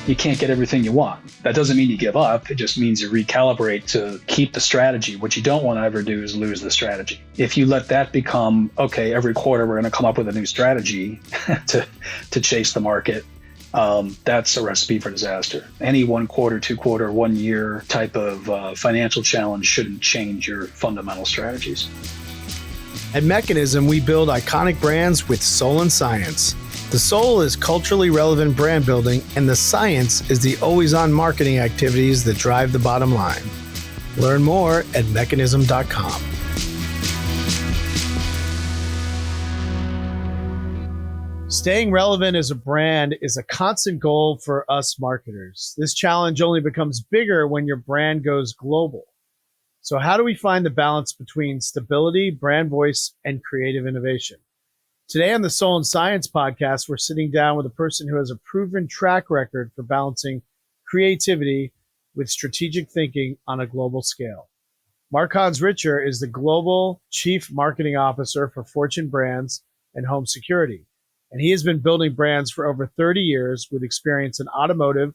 you can't get everything you want. That doesn't mean you give up. It just means you recalibrate to keep the strategy. What you don't want to ever do is lose the strategy. If you let that become, okay, every quarter we're going to come up with a new strategy to chase the market, that's a recipe for disaster. Any 1 quarter, 2 quarter, 1 year type of financial challenge shouldn't change your fundamental strategies. At Mekanism, we build iconic brands with soul and science. The soul is culturally relevant brand building, and the science is the always-on marketing activities that drive the bottom line. Learn more at Mekanism.com. Staying relevant as a brand is a constant goal for us marketers. This challenge only becomes bigger when your brand goes global. So how do we find the balance between stability, brand voice, and creative innovation? Today on the Soul and Science podcast, we're sitting down with a person who has a proven track record for balancing creativity with strategic thinking on a global scale. MarkHans Mantras is the Global Chief Marketing Officer for Fortune Brands and Home Security, and he has been building brands for over 30 years with experience in automotive,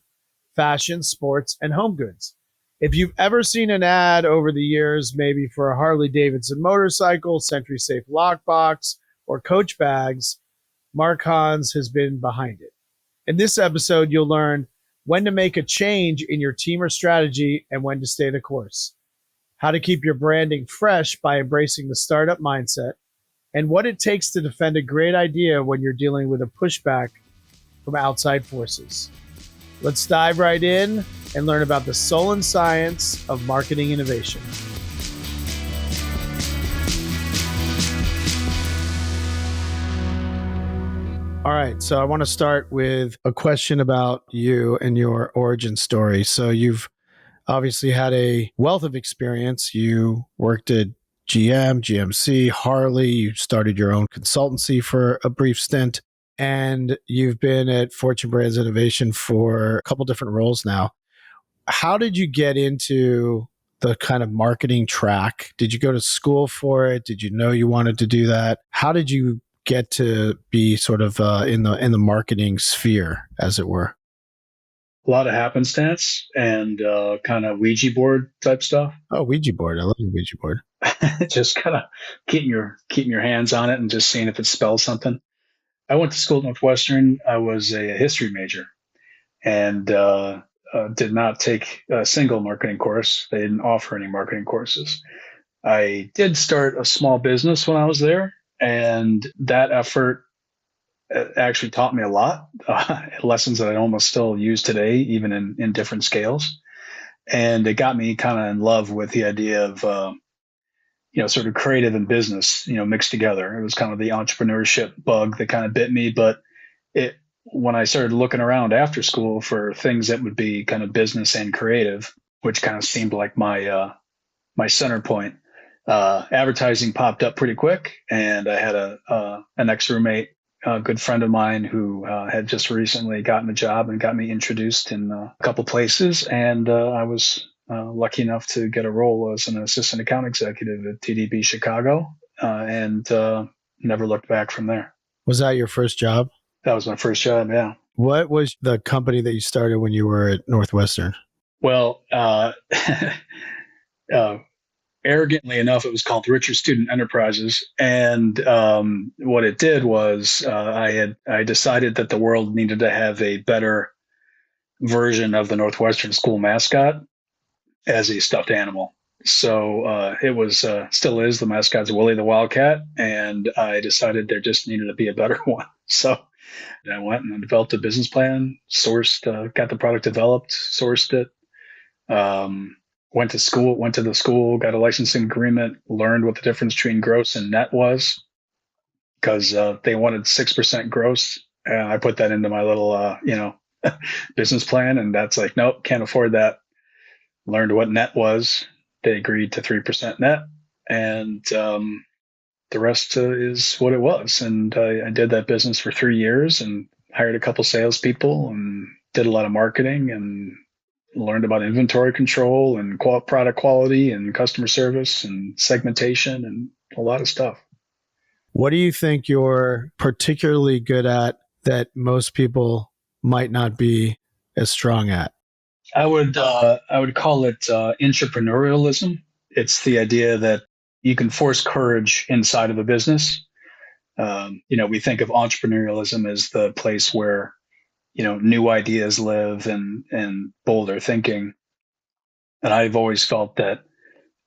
fashion, sports, and home goods. If you've ever seen an ad over the years, maybe for a Harley-Davidson motorcycle, SentrySafe lockbox, or Coach bags, MarkHans has been behind it. In this episode, you'll learn when to make a change in your team or strategy and when to stay the course, how to keep your branding fresh by embracing the startup mindset, and what it takes to defend a great idea when you're dealing with a pushback from outside forces. Let's dive right in and learn about the soul and science of marketing innovation. All right, so I want to start with a question about you and your origin story. So you've obviously had a wealth of experience. You worked at GM, GMC, Harley. You started your own consultancy for a brief stint, and you've been at Fortune Brands Innovation for a couple different roles now. How did you get into the kind of marketing track? Did you go to school for it? Did you know you wanted to do that? How did you get to be sort of in the marketing sphere, as it were? A lot of happenstance and kind of Ouija board type stuff. Oh, Ouija board! I love the Ouija board. Just kind of keeping your hands on it and just seeing if it spells something. I went to school at Northwestern. I was a history major and did not take a single marketing course. They didn't offer any marketing courses. I did start a small business when I was there, and that effort actually taught me a lot, lessons that I almost still use today, even in different scales. And it got me kind of in love with the idea of, sort of creative and business, mixed together. It was kind of the entrepreneurship bug that kind of bit me. But when I started looking around after school for things that would be kind of business and creative, which kind of seemed like my center point, advertising popped up pretty quick. And I had an ex-roommate, a good friend of mine who had just recently gotten a job and got me introduced in a couple places. And I was lucky enough to get a role as an assistant account executive at TDB Chicago and never looked back from there. Was that your first job? That was my first job, yeah. What was the company that you started when you were at Northwestern? Well, arrogantly enough, it was called Richard Student Enterprises. And what it did was I decided that the world needed to have a better version of the Northwestern school mascot as a stuffed animal. So it was, still is, the mascot's Willie the Wildcat. And I decided there just needed to be a better one. So I went and developed a business plan, sourced, got the product developed, sourced it. Went to the school, got a licensing agreement, learned what the difference between gross and net was, because they wanted 6% gross. And I put that into my little, business plan. And that's like, nope, can't afford that. Learned what net was. They agreed to 3% net. And the rest is what it was. And I did that business for 3 years and hired a couple salespeople and did a lot of marketing and learned about inventory control and product quality and customer service and segmentation and a lot of stuff. What do you think you're particularly good at that most people might not be as strong at? I would call it entrepreneurialism. It's the idea that you can force courage inside of a business. We think of entrepreneurialism as the place where new ideas live and bolder thinking. And I've always felt that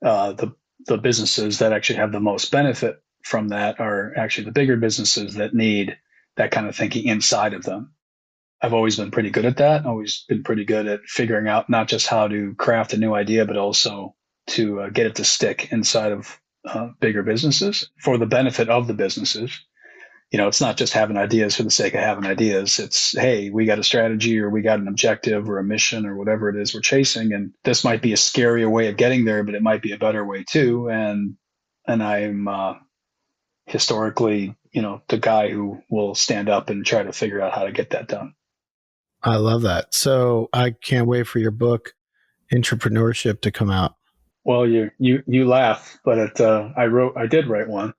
the businesses that actually have the most benefit from that are actually the bigger businesses that need that kind of thinking inside of them. I've always been pretty good at that. Always been pretty good at figuring out not just how to craft a new idea, but also to get it to stick inside of bigger businesses for the benefit of the businesses. It's not just having ideas for the sake of having ideas. It's, hey, we got a strategy or we got an objective or a mission or whatever it is we're chasing. And this might be a scarier way of getting there, but it might be a better way too. And I'm historically, the guy who will stand up and try to figure out how to get that done. I love that. So I can't wait for your book, Entrepreneurship, to come out. Well, you laugh, but I did write one.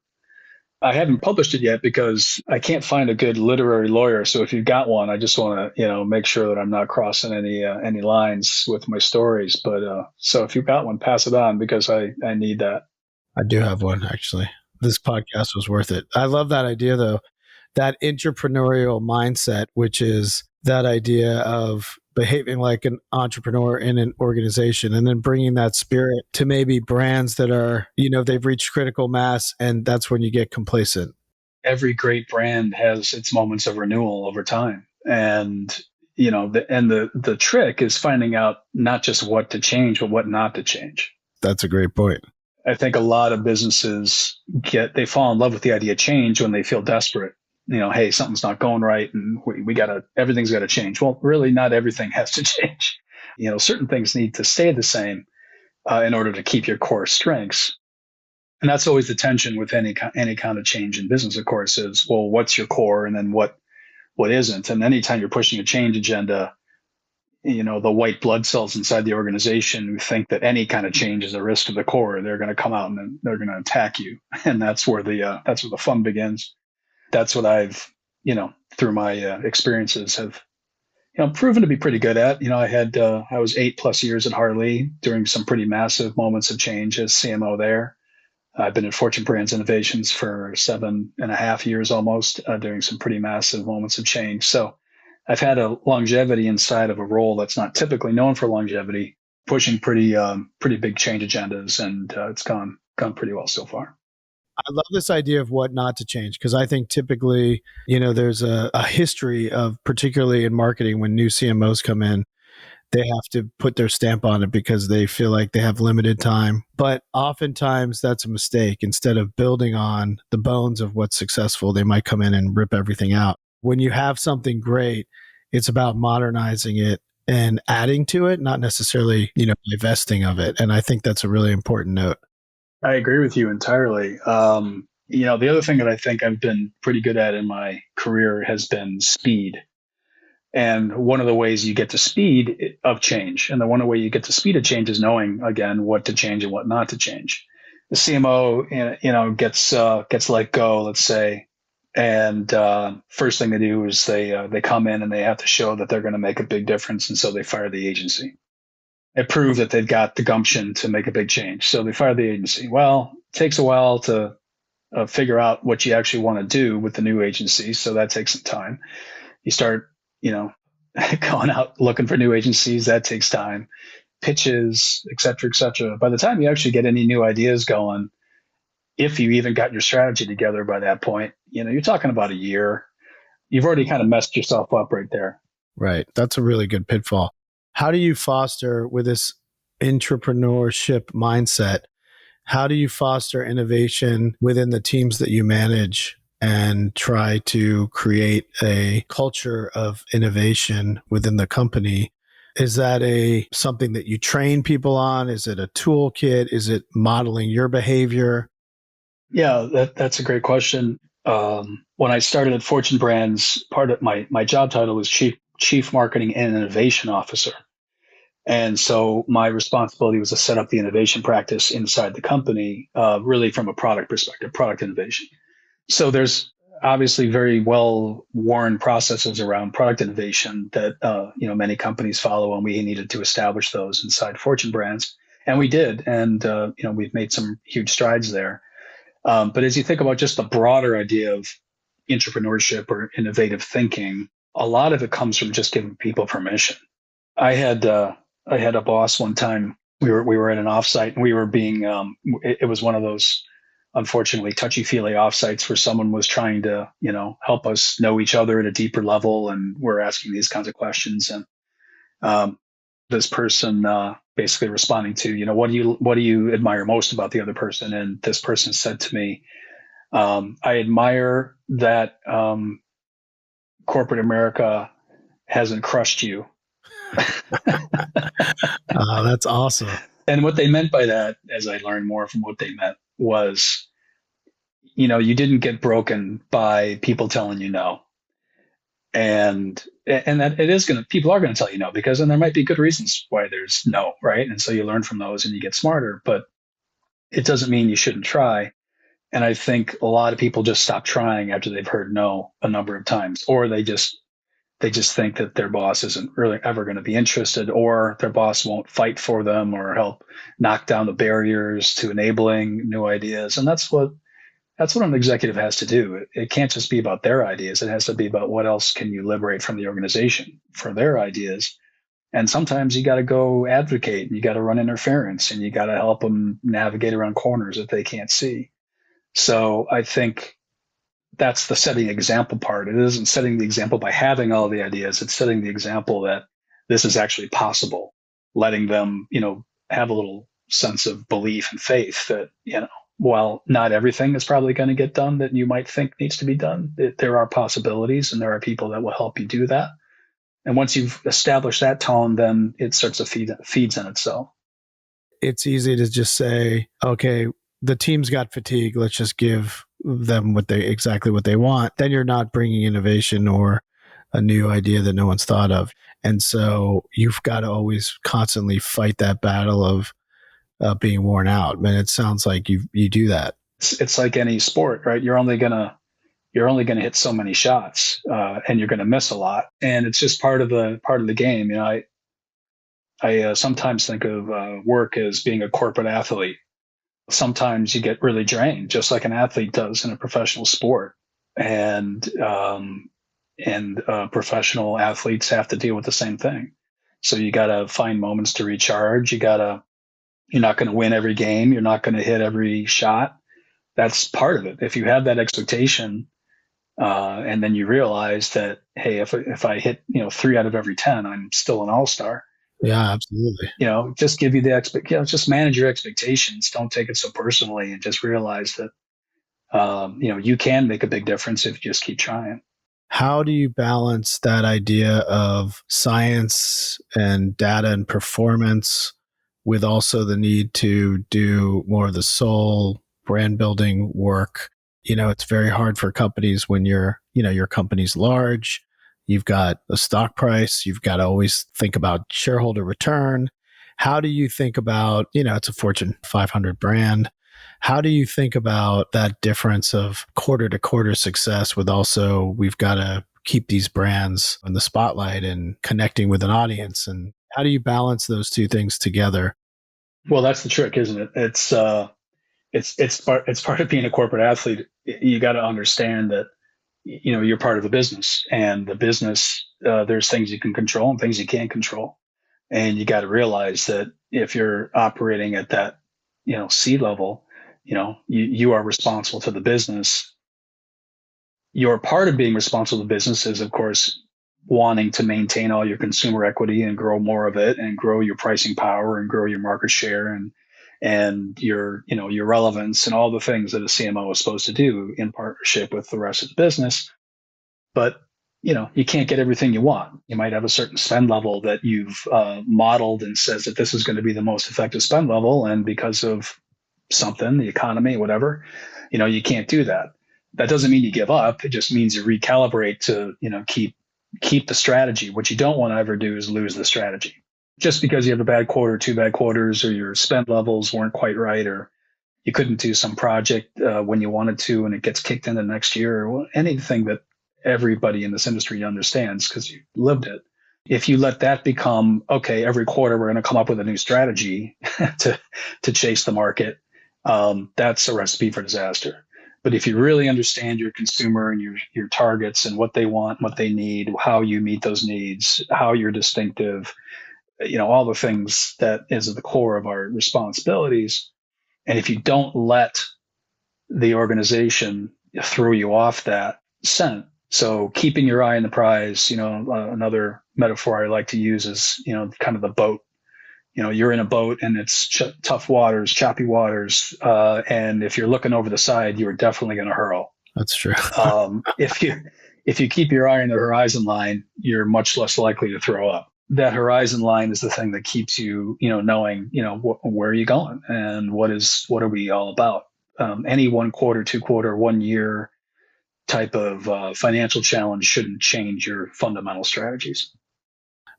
I haven't published it yet because I can't find a good literary lawyer. So if you've got one, I just want to, make sure that I'm not crossing any lines with my stories. But so if you've got one, pass it on because I need that. I do have one, actually. This podcast was worth it. I love that idea, though, that entrepreneurial mindset, which is that idea of behaving like an entrepreneur in an organization and then bringing that spirit to maybe brands that are, they've reached critical mass, and that's when you get complacent. Every great brand has its moments of renewal over time. And, the trick is finding out not just what to change, but what not to change. That's a great point. I think a lot of businesses they fall in love with the idea of change when they feel desperate. Hey, something's not going right and everything's got to change. Well, really not everything has to change. Certain things need to stay the same in order to keep your core strengths. And that's always the tension with any kind of change in business, of course, is, well, what's your core and then what isn't? And anytime you're pushing a change agenda, the white blood cells inside the organization who think that any kind of change is a risk to the core, they're going to come out and then they're going to attack you. And that's where the fun begins. That's what I've, through my experiences have, proven to be pretty good at. I was 8+ years at Harley during some pretty massive moments of change as CMO there. I've been at Fortune Brands Innovations for 7.5 years almost, doing some pretty massive moments of change. So I've had a longevity inside of a role that's not typically known for longevity, pushing pretty big change agendas, and it's gone pretty well so far. I love this idea of what not to change, because I think typically, there's a history of, particularly in marketing, when new CMOs come in, they have to put their stamp on it because they feel like they have limited time. But oftentimes that's a mistake. Instead of building on the bones of what's successful, they might come in and rip everything out. When you have something great, it's about modernizing it and adding to it, not necessarily, divesting of it. And I think that's a really important note. I agree with you entirely. The other thing that I think I've been pretty good at in my career has been speed. And one of the ways you get to speed of change, and the one way you get to speed of change is knowing, again, what to change and what not to change. The CMO, gets let go, let's say, and first thing they do is they come in and they have to show that they're going to make a big difference, and so they fire the agency. It proved that they've got the gumption to make a big change. So they fired the agency. Well, it takes a while to figure out what you actually want to do with the new agency. So that takes some time. You start, going out looking for new agencies. That takes time. Pitches, et cetera, et cetera. By the time you actually get any new ideas going, if you even got your strategy together by that point, you're talking about a year. You've already kind of messed yourself up right there. Right. That's a really good pitfall. How do you foster, with this entrepreneurship mindset, how do you foster innovation within the teams that you manage and try to create a culture of innovation within the company? Is that something that you train people on? Is it a toolkit? Is it modeling your behavior? Yeah, that's a great question. When I started at Fortune Brands, part of my job title was Chief Marketing and Innovation Officer. And so my responsibility was to set up the innovation practice inside the company, really from a product perspective, product innovation. So there's obviously very well worn processes around product innovation that many companies follow, and we needed to establish those inside Fortune brands, and we did, and we've made some huge strides there. But as you think about just the broader idea of entrepreneurship or innovative thinking, a lot of it comes from just giving people permission. I had a boss one time. We were at an offsite, and we were being it was one of those unfortunately touchy-feely offsites where someone was trying to help us know each other at a deeper level, and we're asking these kinds of questions, and this person basically responding to what do you admire most about the other person, and this person said to me, I admire that corporate America hasn't crushed you. Oh, that's awesome. And what they meant by that, as I learned more from what they meant, was, you didn't get broken by people telling you no. And that people are gonna tell you no, because then there might be good reasons why there's no, right? And so you learn from those and you get smarter, but it doesn't mean you shouldn't try. And I think a lot of people just stop trying after they've heard no a number of times, or they just think that their boss isn't really ever going to be interested, or their boss won't fight for them or help knock down the barriers to enabling new ideas. And that's what an executive has to do. It can't just be about their ideas. It has to be about what else can you liberate from the organization for their ideas. And sometimes you got to go advocate, and you got to run interference, and you got to help them navigate around corners that they can't see. So I think that's the setting example part. It isn't setting the example by having all the ideas. It's setting the example that this is actually possible, letting them, have a little sense of belief and faith that, while not everything is probably going to get done that you might think needs to be done, there are possibilities, and there are people that will help you do that. And once you've established that tone, then it starts to feeds in itself. It's easy to just say, okay, the team's got fatigue. Let's just give them exactly what they want. Then you're not bringing innovation or a new idea that no one's thought of. And so you've got to always constantly fight that battle of being worn out. And it sounds like you do that. It's like any sport, right? You're only gonna hit so many shots, and you're gonna miss a lot. And it's just part of the game. I sometimes think of work as being a corporate athlete. Sometimes you get really drained, just like an athlete does in a professional sport. And professional athletes have to deal with the same thing. So you got to find moments to recharge. You're not going to win every game. You're not going to hit every shot. That's part of it. If you have that expectation, and then you realize that, hey, if I hit 3 out of every 10, I'm still an all-star. Yeah, absolutely. Just give you the just manage your expectations. Don't take it so personally, and just realize that, you can make a big difference if you just keep trying. How do you balance that idea of science and data and performance with also the need to do more of the soul brand building work? It's very hard for companies when your company's large. You've got a stock price. You've got to always think about shareholder return. How do you think about, it's a Fortune 500 brand. How do you think about that difference of quarter to quarter success with also, we've got to keep these brands in the spotlight and connecting with an audience? And how do you balance those two things together? Well, that's the trick, isn't it? It's part of being a corporate athlete. You got to understand that you're part of the business, and the business, there's things you can control and things you can't control. And you got to realize that if you're operating at that, C level, you are responsible to the business. Your part of being responsible to the business is, of course, wanting to maintain all your consumer equity and grow more of it, and grow your pricing power, and grow your market share, and your relevance, and all the things that a CMO is supposed to do in partnership with the rest of the business. But you can't get everything you want. You might have a certain spend level that you've modeled and says that this is going to be the most effective spend level, and because of something, the economy, whatever, you can't do that. That doesn't mean you give up. It just means you recalibrate to keep the strategy. What you don't want to ever do is lose the strategy. Just because you have a bad quarter, 2 bad quarters, or your spend levels weren't quite right, or you couldn't do some project when you wanted to and it gets kicked into next year, or anything that everybody in this industry understands because you lived it. If you let that become, okay, every quarter we're going to come up with a new strategy to chase the market, that's a recipe for disaster. But if you really understand your consumer and your targets and what they want, what they need, how you meet those needs, how you're distinctive, all the things that is at the core of our responsibilities. And if you don't let the organization throw you off that scent, so keeping your eye on the prize, another metaphor I like to use is, kind of the boat. You're in a boat and it's tough waters, choppy waters. And if you're looking over the side, you're definitely going to hurl. That's true. If you keep your eye on the horizon line, you're much less likely to throw up. That horizon line is the thing that keeps you, knowing, where are you going and what are we all about? Any 1 quarter, 2 quarter, 1 year type of financial challenge shouldn't change your fundamental strategies.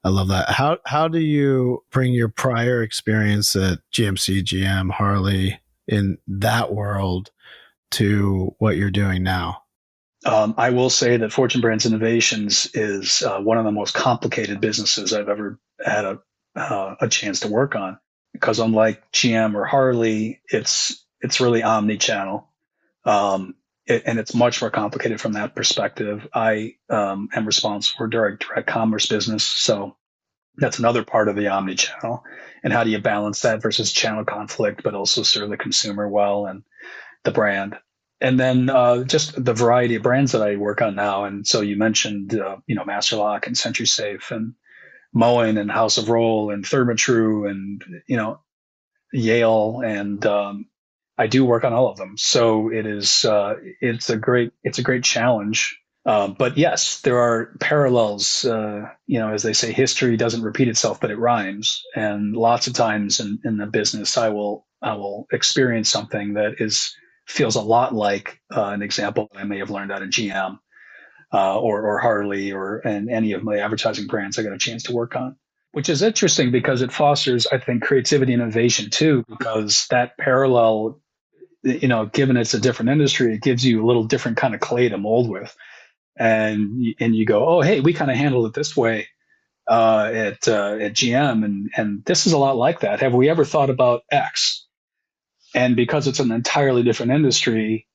I love that. How do you bring your prior experience at GMC, GM, Harley in that world to what you're doing now? I will say that Fortune Brands Innovations is one of the most complicated businesses I've ever had a chance to work on, because unlike GM or Harley, it's really omni-channel. And it's much more complicated from that perspective. I am responsible for direct commerce business. So that's another part of the omni-channel. And how do you balance that versus channel conflict, but also serve the consumer well and the brand? And then just the variety of brands that I work on now. And so you mentioned, Masterlock and SentrySafe and Moen and House of Roll and Therma-Tru and, Yale, and I do work on all of them. So it's a great challenge. But yes, there are parallels. As they say, history doesn't repeat itself, but it rhymes. And lots of times in the business, I will experience something that feels a lot like an example that I may have learned out of GM or Harley and any of my advertising brands I got a chance to work on. Which is interesting because it fosters, I think, creativity and innovation too, because that parallel, given it's a different industry, it gives you a little different kind of clay to mold with. And you go, oh, hey, we kind of handled it this way at GM, and this is a lot like that. Have we ever thought about X? And because it's an entirely different industry,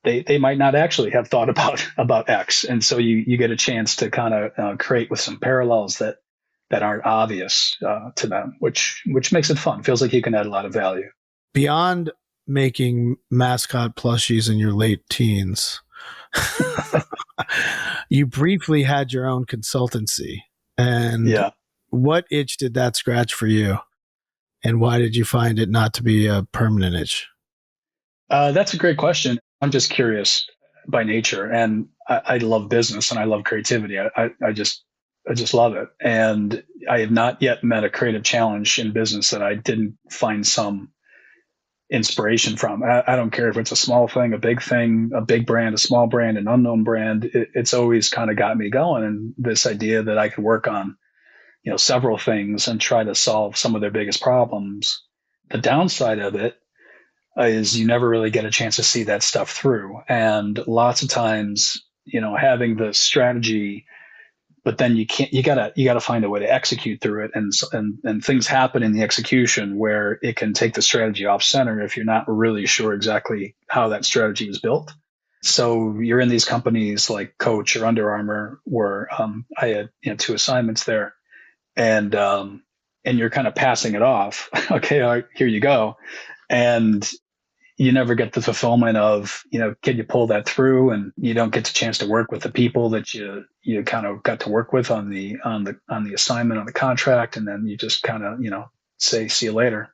they might not actually have thought about X, and so you get a chance to kind of create with some parallels that aren't obvious to them, which makes it fun. Feels like you can add a lot of value. Beyond making mascot plushies in your late teens, you briefly had your own consultancy. And what itch did that scratch for you? And why did you find it not to be a permanent itch? That's a great question. I'm just curious by nature, and I love business and I love creativity. I just love it. And I have not yet met a creative challenge in business that I didn't find some inspiration from. I don't care if it's a small thing, a big brand, a small brand, an unknown brand. It's always kind of got me going. And this idea that I could work on, several things and try to solve some of their biggest problems. The downside of it is you never really get a chance to see that stuff through. And lots of times, having the strategy, but then you gotta find a way to execute through it. And things happen in the execution where it can take the strategy off center if you're not really sure exactly how that strategy was built. So you're in these companies like Coach or Under Armour, where I had 2 assignments there, and you're kind of passing it off. Okay, all right, here you go. And you never get the fulfillment of, can you pull that through? And you don't get the chance to work with the people that you kind of got to work with on the assignment, on the contract. And then you just kind of, say, see you later.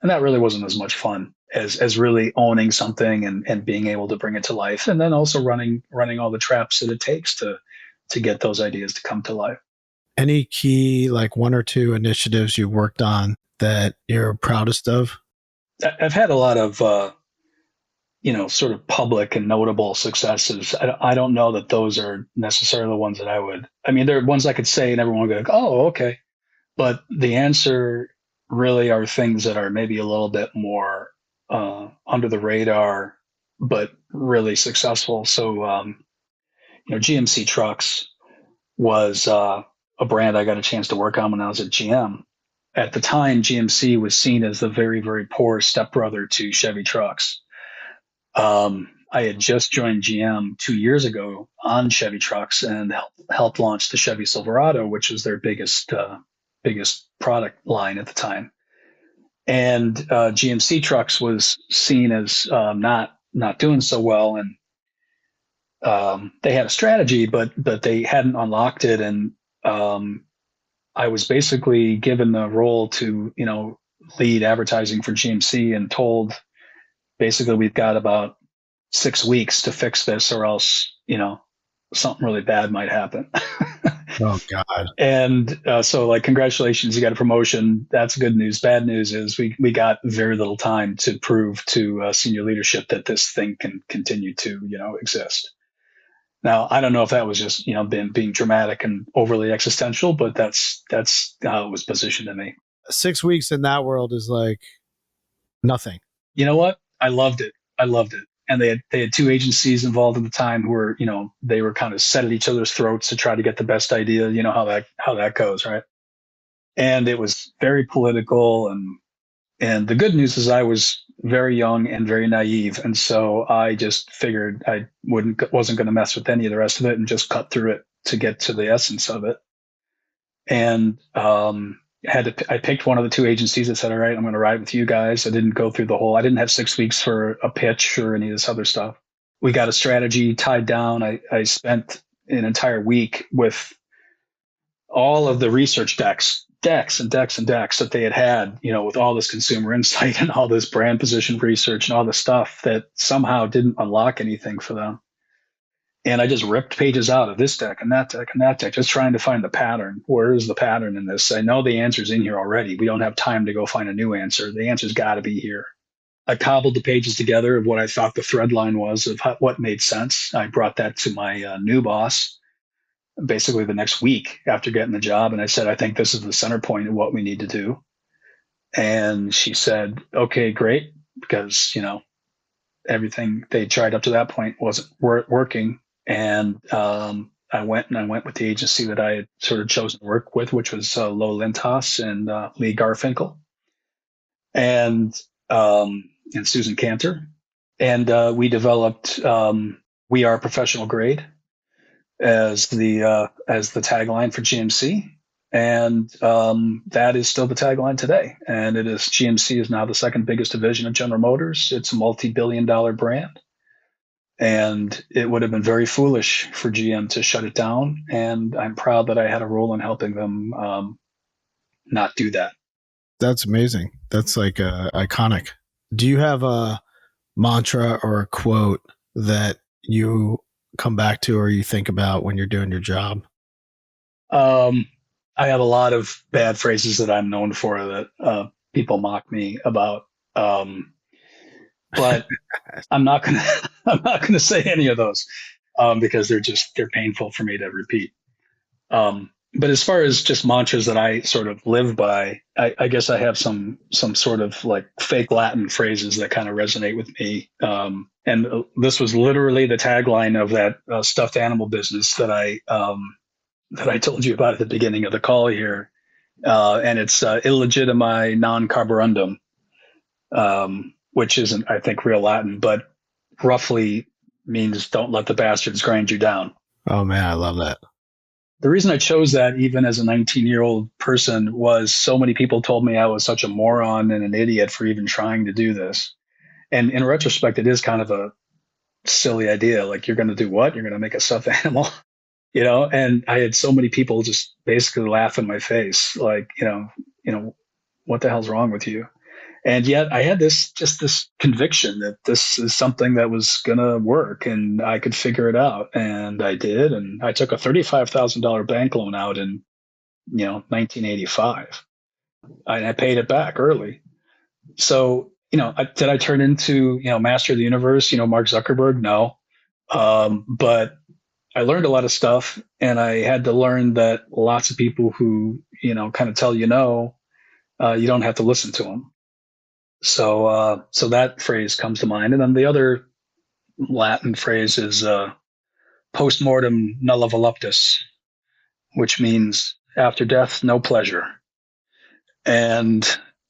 And that really wasn't as much fun as really owning something and being able to bring it to life. And then also running all the traps that it takes to get those ideas to come to life. Any key, like 1 or 2 initiatives you worked on that you're proudest of? I've had a lot of, sort of public and notable successes. I don't know that those are necessarily the ones that they're ones I could say and everyone would go, oh, okay. But the answer really are things that are maybe a little bit more under the radar, but really successful. So, GMC Trucks was a brand I got a chance to work on when I was at GM. At the time, GMC was seen as the very, very poor stepbrother to Chevy Trucks. I had just joined GM 2 years ago on Chevy Trucks and helped launch the Chevy Silverado, which was their biggest product line at the time. And GMC Trucks was seen as not doing so well, and they had a strategy, but they hadn't unlocked it. And I was basically given the role to lead advertising for GMC and told basically we've got about 6 weeks to fix this, or else something really bad might happen. Oh God. And so, like, congratulations, you got a promotion. That's good news. Bad news is we got very little time to prove to senior leadership that this thing can continue to exist. Now, I don't know if that was just being dramatic and overly existential, but that's how it was positioned to me. 6 weeks in that world is like nothing. You know what? I loved it. And they had two agencies involved at the time who were, they were kind of set at each other's throats to try to get the best idea. You know how that goes, right? And it was very political, and the good news is I was very young and very naive, and so I just figured I wasn't going to mess with any of the rest of it and just cut through it to get to the essence of it. And I picked one of the two agencies that said, all right, I'm going to ride with you guys. I didn't go through I didn't have 6 weeks for a pitch or any of this other stuff. We got a strategy tied down. I spent an entire week with all of the research decks that they had, with all this consumer insight and all this brand position research and all this stuff that somehow didn't unlock anything for them. And I just ripped pages out of this deck and that deck and that deck, just trying to find the pattern. Where is the pattern in this? I know the answer's in here already. We don't have time to go find a new answer. The answer's got to be here. I cobbled the pages together of what I thought the thread line was of what made sense. I brought that to my new boss basically the next week after getting the job. And I said, I think this is the center point of what we need to do. And she said, okay, great. Because, everything they tried up to that point wasn't working. And I went with the agency that I had sort of chosen to work with, which was Lo Lintas and Lee Garfinkel and Susan Cantor. And we developed We Are Professional Grade as the tagline for GMC. And that is still the tagline today. And GMC is now the second biggest division of General Motors. It's a multi-billion-dollar brand. And it would have been very foolish for GM to shut it down. And I'm proud that I had a role in helping them not do that. That's amazing. That's like iconic. Do you have a mantra or a quote that you come back to or you think about when you're doing your job? I have a lot of bad phrases that I'm known for that people mock me about. But I'm not gonna say any of those because they're painful for me to repeat. But as far as just mantras that I sort of live by, I guess I have some sort of like fake Latin phrases that kind of resonate with me. And this was literally the tagline of that stuffed animal business that I told you about at the beginning of the call here. And it's illegitimi non carborundum. Which isn't, I think, real Latin, but roughly means don't let the bastards grind you down. Oh, man, I love that. The reason I chose that, even as a 19-year-old person, was so many people told me I was such a moron and an idiot for even trying to do this. And in retrospect, it is kind of a silly idea. Like, you're going to do what? You're going to make a stuffed animal? And I had so many people just basically laugh in my face. Like, what the hell's wrong with you? And yet I had this conviction that this is something that was going to work and I could figure it out. And I did. And I took a $35,000 bank loan out in, 1985. And I paid it back early. So, did I turn into, master of the universe, Mark Zuckerberg? No. But I learned a lot of stuff, and I had to learn that lots of people who, kind of tell you don't have to listen to them. So that phrase comes to mind. And then the other Latin phrase is post mortem nulla voluptas, which means after death, no pleasure. And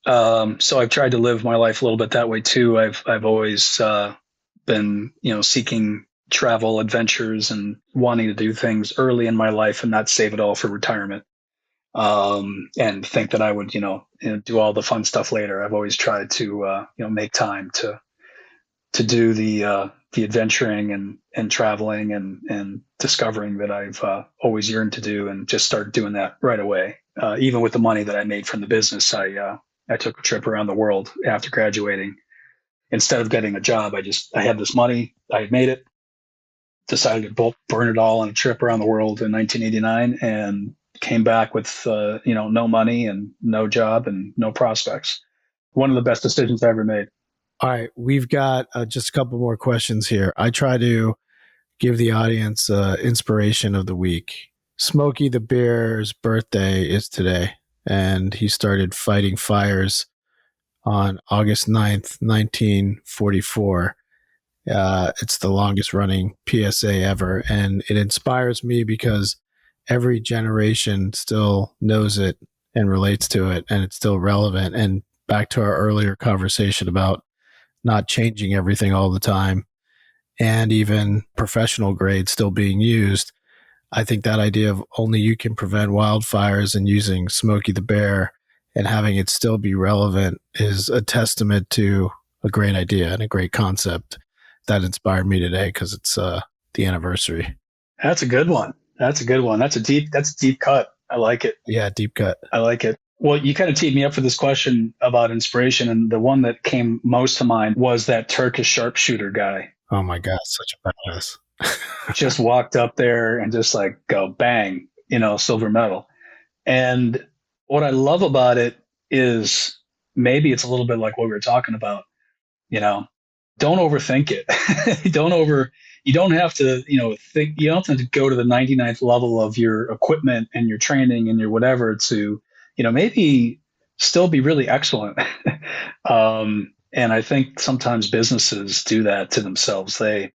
so I've tried to live my life a little bit that way too. I've always been, seeking travel adventures and wanting to do things early in my life and not save it all for retirement. And think that I would, do all the fun stuff later. I've always tried to, make time to do the adventuring and traveling and discovering that I've always yearned to do, and just start doing that right away. Even with the money that I made from the business, I took a trip around the world after graduating. Instead of getting a job, I had this money, I had made it, decided to burn it all on a trip around the world in 1989, and came back with no money and no job and no prospects. One of the best decisions I ever made. All right, we've got just a couple more questions here. I try to give the audience inspiration of the week. Smokey the Bear's birthday is today, and he started fighting fires on August 9th, 1944. It's the longest running PSA ever, and it inspires me because every generation still knows it and relates to it, and it's still relevant. And back to our earlier conversation about not changing everything all the time, and even professional grade still being used. I think that idea of only you can prevent wildfires and using Smokey the Bear and having it still be relevant is a testament to a great idea and a great concept that inspired me today, because it's the anniversary. That's a good one. That's a deep cut. I like it. Yeah, deep cut. I like it. Well, you kind of teed me up for this question about inspiration, and the one that came most to mind was that Turkish sharpshooter guy. Oh my God, such a badass. Just walked up there and just like go bang, silver medal. And what I love about it is maybe it's a little bit like what we were talking about, don't overthink it. You don't have to, think, you don't have to go to the 99th level of your equipment and your training and your whatever to, maybe still be really excellent. And I think sometimes businesses do that to themselves. They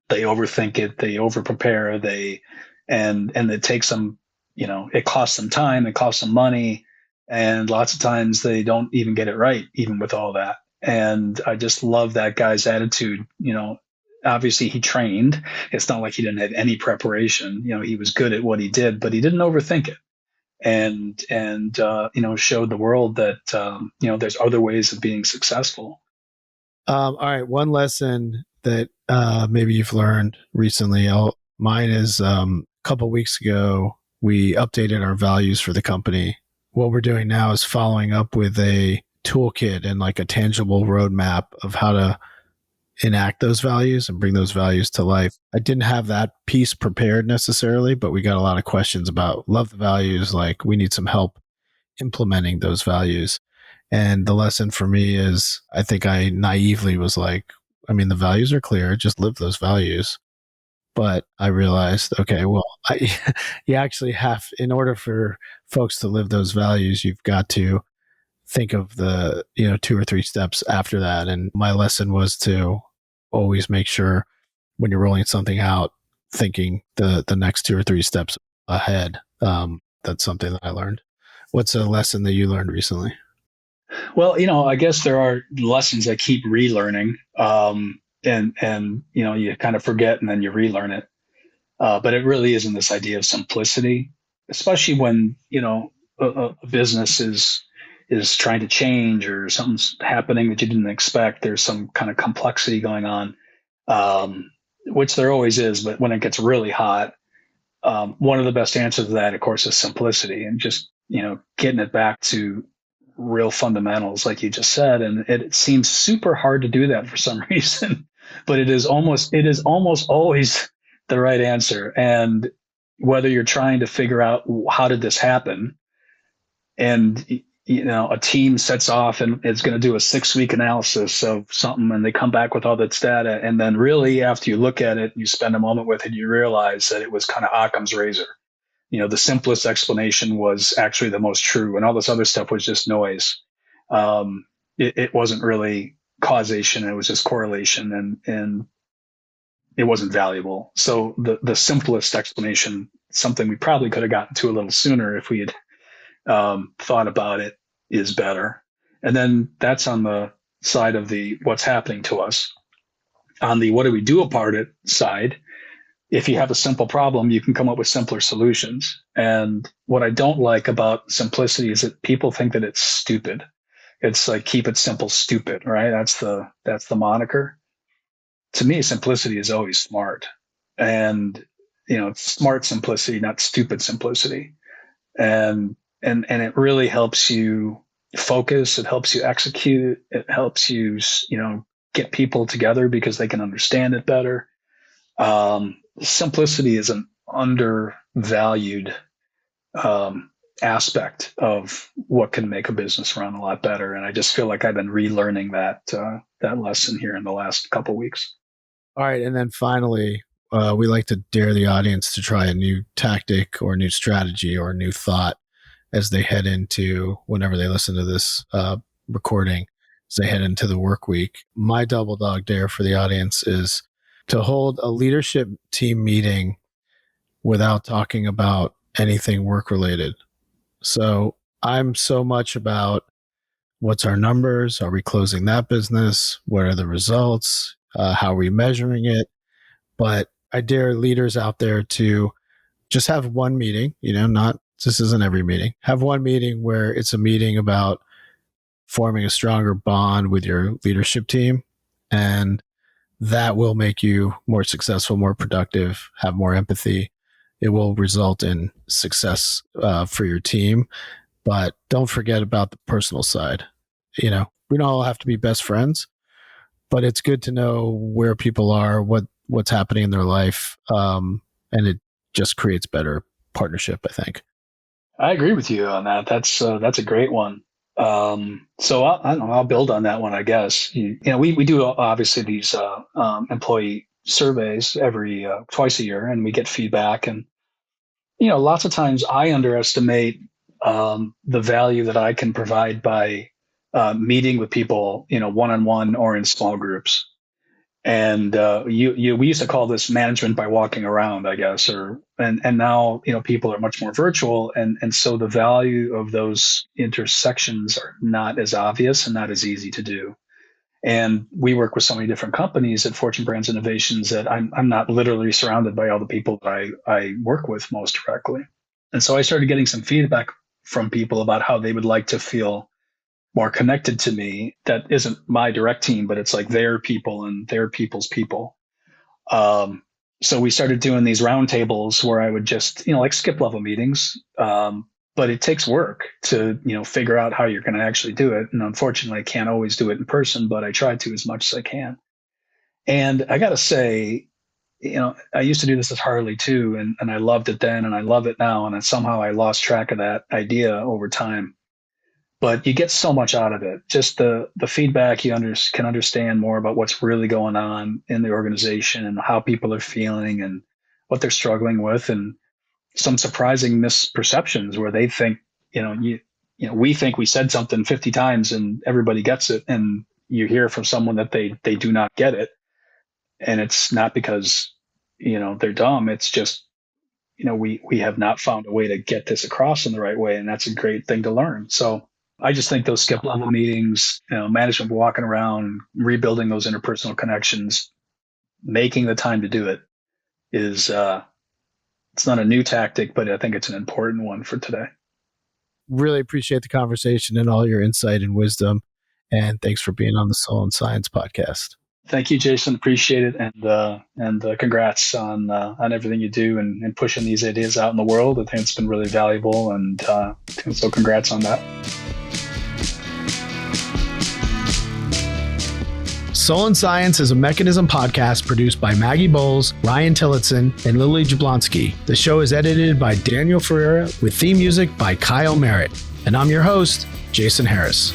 overthink it, they over prepare, and it takes them, it costs them time, it costs them money, and lots of times they don't even get it right, even with all that. And I just love that guy's attitude. Obviously he trained. It's not like he didn't have any preparation. He was good at what he did, but he didn't overthink it. And showed the world that, there's other ways of being successful. All right. One lesson that maybe you've learned recently. Mine is a couple weeks ago, we updated our values for the company. What we're doing now is following up with a toolkit and like a tangible roadmap of how to enact those values and bring those values to life. I didn't have that piece prepared necessarily, but we got a lot of questions about love the values. Like, we need some help implementing those values. And the lesson for me is, I think I naively was like, the values are clear, just live those values. But I realized, okay, well, you actually have, in order for folks to live those values, you've got to think of the, 2 or 3 steps after that. And my lesson was to always make sure when you're rolling something out, thinking the next 2 or 3 steps ahead. That's something that I learned. What's a lesson that you learned recently? Well, I guess there are lessons I keep relearning, and you kind of forget and then you relearn it. But it really isn't this idea of simplicity, especially when a business is trying to change or something's happening that you didn't expect. There's some kind of complexity going on, which there always is. But when it gets really hot, one of the best answers to that, of course, is simplicity, and just getting it back to real fundamentals, like you just said. And it seems super hard to do that for some reason, but it is almost always the right answer. And whether you're trying to figure out how did this happen, and a team sets off and it's going to do a 6-week analysis of something, and they come back with all this data, and then really after you look at it, you spend a moment with it, you realize that it was kind of Occam's razor. The simplest explanation was actually the most true, and all this other stuff was just noise. it wasn't really causation. It was just correlation, and it wasn't valuable. So the simplest explanation, something we probably could have gotten to a little sooner if we had thought about it, is better. And then that's on the side of the what's happening to us. On the what do we do about it side, if you have a simple problem, you can come up with simpler solutions. And what I don't like about simplicity is that people think that it's stupid. It's like, keep it simple, stupid, right? That's the moniker. To me, simplicity is always smart. And, it's smart simplicity, not stupid simplicity. And it really helps you focus. It helps you execute. It helps you, get people together because they can understand it better. Simplicity is an undervalued aspect of what can make a business run a lot better. And I just feel like I've been relearning that lesson here in the last couple of weeks. All right. And then finally, we like to dare the audience to try a new tactic or new strategy or a new thought as they head into, whenever they listen to this recording, as they head into the work week. My double dog dare for the audience is to hold a leadership team meeting without talking about anything work related. So I'm so much about what's our numbers? Are we closing that business? What are the results? How are we measuring it? But I dare leaders out there to just have one meeting, this isn't every meeting, have one meeting where it's a meeting about forming a stronger bond with your leadership team. And that will make you more successful, more productive, have more empathy. It will result in success for your team. But don't forget about the personal side. We don't all have to be best friends, but it's good to know where people are, what's happening in their life. And it just creates better partnership, I think. I agree with you on that. That's a great one. So I don't know, I'll build on that one, I guess. We do obviously these employee surveys every twice a year, and we get feedback. And lots of times I underestimate the value that I can provide by meeting with people, one-on-one or in small groups. And we used to call this management by walking around, I guess, and now people are much more virtual, and so the value of those intersections are not as obvious and not as easy to do. And we work with so many different companies at Fortune Brands Innovations that I'm not literally surrounded by all the people that I work with most directly. And so I started getting some feedback from people about how they would like to feel more connected to me. That isn't my direct team, but it's like their people and their people's people. So we started doing these roundtables where I would just, like skip level meetings. But it takes work to, figure out how you're going to actually do it. And unfortunately, I can't always do it in person, but I try to as much as I can. And I got to say, I used to do this at Harley too, and I loved it then, and I love it now. And somehow I lost track of that idea over time. But you get so much out of it. Just the feedback, you can understand more about what's really going on in the organization and how people are feeling and what they're struggling with, and some surprising misperceptions where they think, we think we said something 50 times and everybody gets it, and you hear from someone that they do not get it. And it's not because, they're dumb. It's just, we have not found a way to get this across in the right way. And that's a great thing to learn. So I just think those skip level meetings, management walking around, rebuilding those interpersonal connections, making the time to do it is, it's not a new tactic, but I think it's an important one for today. Really appreciate the conversation and all your insight and wisdom. And thanks for being on the Soul and Science podcast. Thank you, Jason. Appreciate it. And congrats on everything you do and pushing these ideas out in the world. I think it's been really valuable. And so congrats on that. Soul and Science is a Mekanism podcast produced by Maggie Bowles, Ryan Tillotson, and Lily Jablonski. The show is edited by Daniel Ferreira with theme music by Kyle Merritt. And I'm your host, Jason Harris.